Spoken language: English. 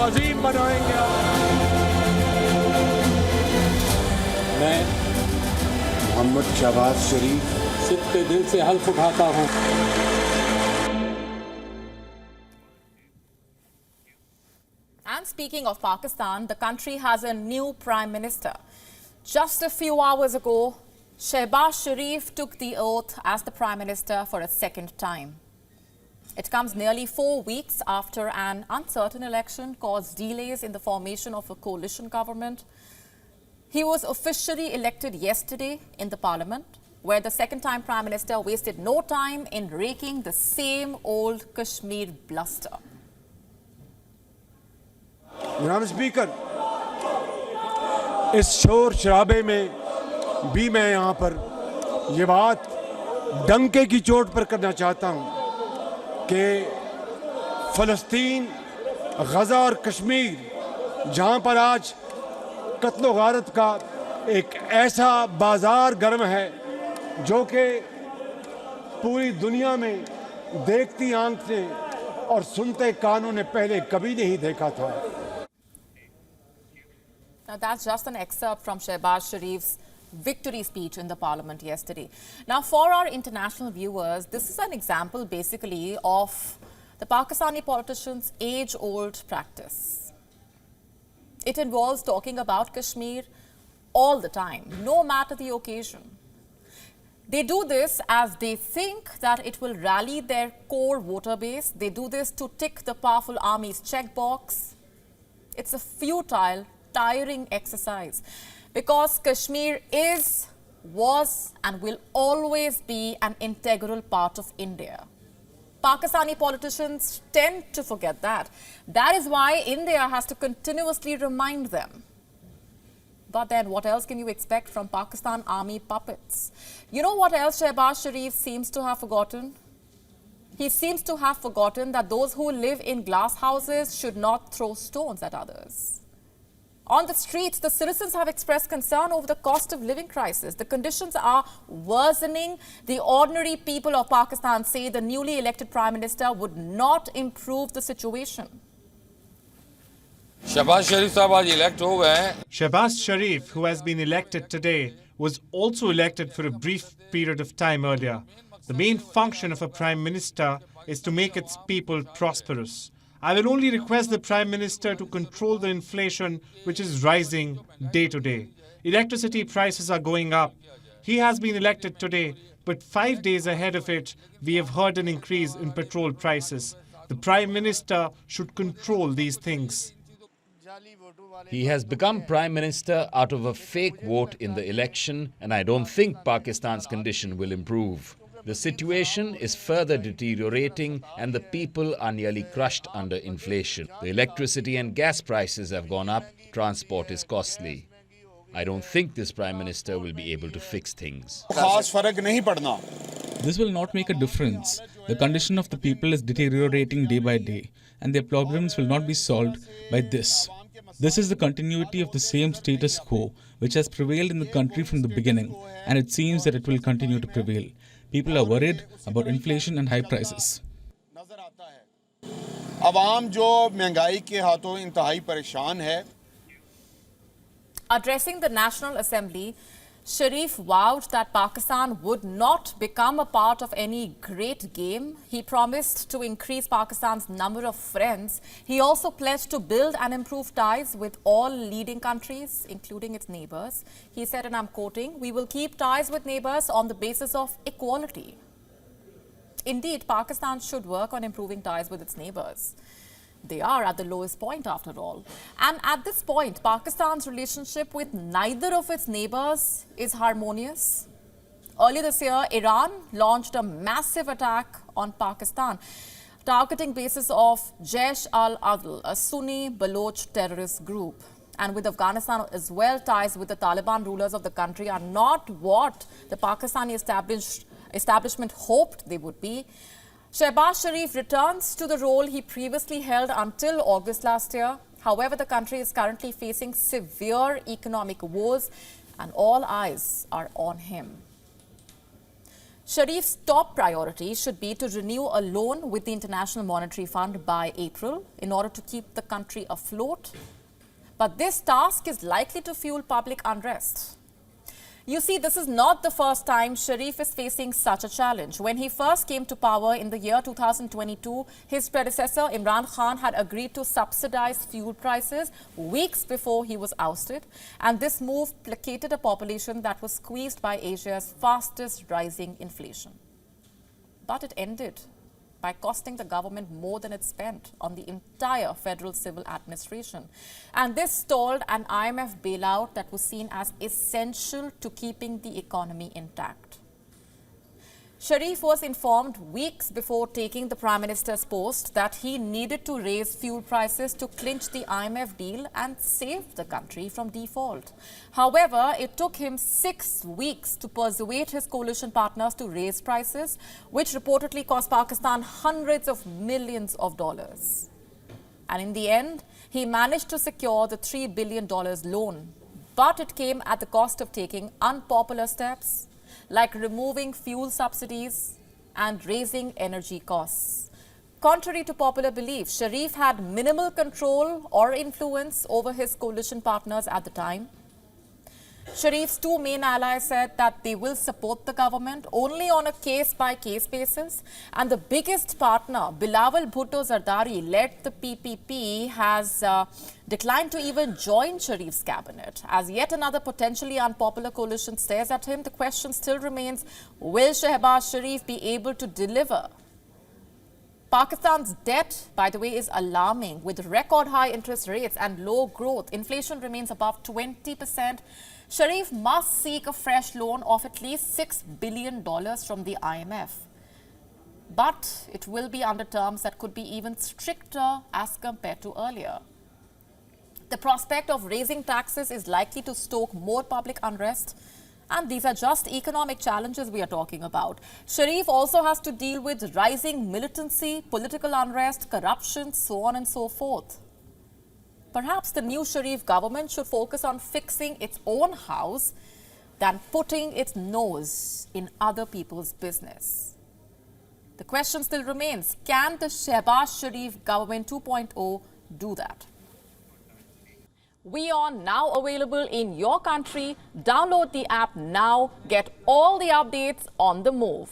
अजीम बनाएंगे। मैं मोहम्मद शहबाज शरीफ सिद्दे दिल से हल्फ उठाता हूँ। And speaking of Pakistan, the country has a new Prime Minister. Just a few hours ago, Shehbaz Sharif took the oath as the Prime Minister for a second time. It comes nearly 4 weeks after an uncertain election caused delays in the formation of a coalition government. He was officially elected yesterday in the parliament, where the second-time Prime Minister wasted no time in raking the same old Kashmir bluster. जनाब speaker, इस शोर शराबे में भी मैं यहाँ पर ये बात डंके की चोट पर करना चाहता हूँ कि फ़लस्तीन, गज़ा और कश्मीर, जहाँ पर आज कत्ल गारत का एक ऐसा बाज़ार गर्म है जो कि पूरी दुनिया में देखती आंख ने और सुनते कानों ने पहले कभी नहीं देखा था। Now that's just an excerpt from Shehbaz Sharif's victory speech in the parliament yesterday. Now, for our international viewers, this is an example basically of the Pakistani politicians' age-old practice. It involves talking about Kashmir all the time, no matter the occasion. They do this as they think that it will rally their core voter base. They do this to tick the powerful army's checkbox. It's a futile, tiring exercise because Kashmir is, was and will always be an integral part of India. Pakistani politicians tend to forget that. That is why India has to continuously remind them. But then what else can you expect from Pakistan army puppets? You know what else Shehbaz Sharif seems to have forgotten? He seems to have forgotten that those who live in glass houses should not throw stones at others. On the streets, the citizens have expressed concern over the cost of living crisis. The conditions are worsening. The ordinary people of Pakistan say the newly elected Prime Minister would not improve the situation. Shehbaz Sharif साहब आज elect हो गए हैं. Shehbaz Sharif, who has been elected today, was also elected for a brief period of time earlier. The main function of a Prime Minister is to make its people prosperous. I will only request the Prime Minister to control the inflation which is rising day to day. Electricity prices are going up. He has been elected today, but 5 days ahead of it, we have heard an increase in petrol prices. The Prime Minister should control these things. He has become Prime Minister out of a fake vote in the election, and I don't think Pakistan's condition will improve. The situation is further deteriorating and the people are nearly crushed under inflation. The electricity and gas prices have gone up, transport is costly. I don't think this Prime Minister will be able to fix things. This will not make a difference. The condition of the people is deteriorating day by day, and their problems will not be solved by this. This is the continuity of the same status quo which has prevailed in the country from the beginning, and it seems that it will continue to prevail. People are worried about inflation and high prices. Addressing the National Assembly, Sharif vowed that Pakistan would not become a part of any great game. He promised to increase Pakistan's number of friends. He also pledged to build and improve ties with all leading countries, including its neighbors. He said, and I'm quoting, "We will keep ties with neighbors on the basis of equality." Indeed, Pakistan should work on improving ties with its neighbors. They are at the lowest point after all. And at this point, Pakistan's relationship with neither of its neighbors is harmonious. Earlier this year, Iran launched a massive attack on Pakistan, targeting bases of Jaish al-Adl, a Sunni Baloch terrorist group. And with Afghanistan as well, ties with the Taliban rulers of the country are not what the Pakistani establishment hoped they would be. Shehbaz Sharif returns to the role he previously held until August last year. However, the country is currently facing severe economic woes and all eyes are on him. Sharif's top priority should be to renew a loan with the International Monetary Fund by April in order to keep the country afloat. But this task is likely to fuel public unrest. You see, this is not the first time Sharif is facing such a challenge. When he first came to power in the year 2022, his predecessor Imran Khan had agreed to subsidize fuel prices weeks before he was ousted. And this move placated a population that was squeezed by Asia's fastest rising inflation. But it ended by costing the government more than it spent on the entire federal civil administration. And this stalled an IMF bailout that was seen as essential to keeping the economy intact. Sharif was informed weeks before taking the Prime Minister's post that he needed to raise fuel prices to clinch the IMF deal and save the country from default. However, it took him 6 weeks to persuade his coalition partners to raise prices, which reportedly cost Pakistan hundreds of millions of dollars. And in the end, he managed to secure the $3 billion loan. But it came at the cost of taking unpopular steps like removing fuel subsidies and raising energy costs. Contrary to popular belief, Sharif had minimal control or influence over his coalition partners at the time. Sharif's two main allies said that they will support the government only on a case-by-case basis. And the biggest partner, Bilawal Bhutto Zardari, led the PPP, has declined to even join Sharif's cabinet. As yet another potentially unpopular coalition stares at him, the question still remains, will Shehbaz Sharif be able to deliver? Pakistan's debt, by the way, is alarming with record high interest rates and low growth. Inflation remains above 20%. Sharif must seek a fresh loan of at least $6 billion from the IMF. But it will be under terms that could be even stricter as compared to earlier. The prospect of raising taxes is likely to stoke more public unrest. And these are just economic challenges we are talking about. Sharif also has to deal with rising militancy, political unrest, corruption, so on and so forth. Perhaps the new Sharif government should focus on fixing its own house than putting its nose in other people's business. The question still remains, can the Shehbaz Sharif government 2.0 do that? WION now available in your country. Download the app now. Get all the updates on the move.